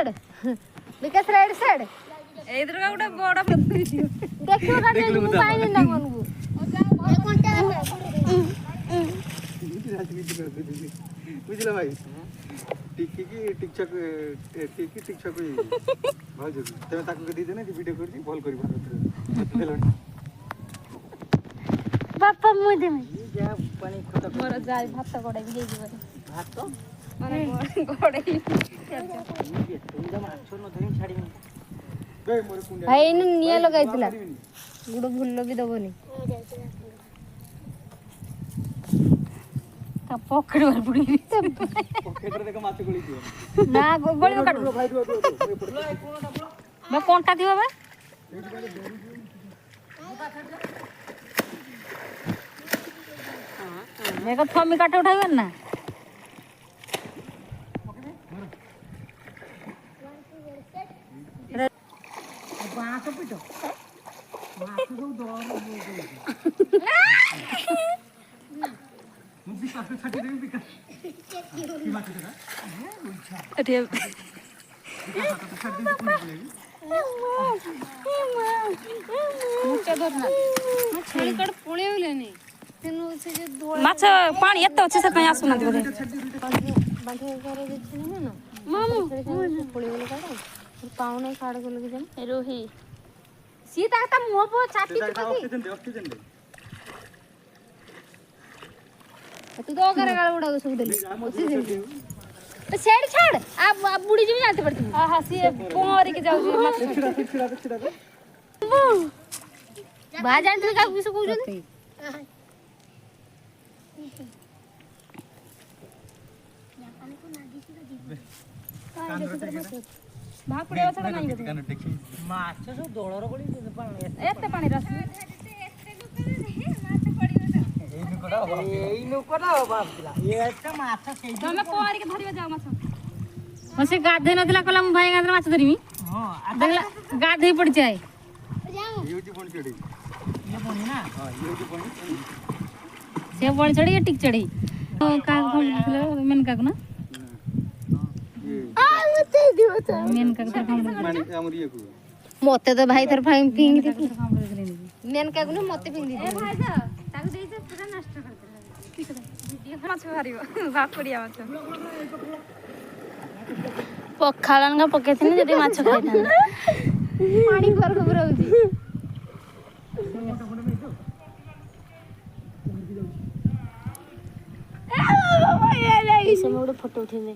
side विकास right side एइधर का गोटे बड़ पत्थर दियो देखियो का जे पानी ना मन को ए कोनटा बुझला भाई टिकी की टिकचक टिकी टिकचक भाज तमे ताको दी देना वीडियो करती बॉल करी देलो बापा मुई दे ये जा पानी खटा मोर जाय भात गडे भी जेई दिबो भात तो माने गोड़े एकदम आछो न धरिम छाडी बे मोर कुंडा भाई इन निया लगाइतला गुड भूल भी दबोनी का पकड़ वर पुडी पॉकेट रे का माछ गोली दियो ना गोली काट भाई दो बे कोनटा दिबो बे मैं को थमी काटे उठाइबन ना बांस पिटो बांस जो दौर मुझे काफी छाटी देबी पिका की माछ देना अरे मुचा धरना म छेली कड पुळे होलेनी तेनु से जे धोळा माछ पानी एत अच्छे से कहीं आसु ना बोले बांधे करे जे ना मामू पुळे होले काढ पावने काढ गेल के जन रोही सीता ता मुह पो चाटी ती ऑक्सीजन दे तू दो करे गाल उडा सब देली तो सेड छाड़ आ बुड़ी जी जाते पड़ती आहा से पोरी के जाऊ माछ छिड़ा बा जानते का कुछ कहू जदी भाग पड़े अच्छा नहीं माछ सब दळर गोली एते पानी रस एई लोकटा बाप दिला एटा माछ सेई तमे पोरी के धरिबे जाऊ माछ से गाधे नदिला कला भाई गाधे माछ धरिमी हां देखला गाधे पड़ जाए यूजी बन चढ़ी ये बनी ना हां यूजी बनी से बड़ चढ़ी टिक चढ़ी तो का मेन का ना आ मते दियो तो मेन का माने हमर ये को मते तो भाई थर फाइम पिंग दे मेन का न मते पिंग दे भाई जा ताको देई से पूरा नष्ट कर दे वीडियो माछ हारिबो भाग पड़िया माछ पखालन का पके थने जदी माछ खाइथान पानी घर खबर होती इसे मोड़ फोटो उठेबे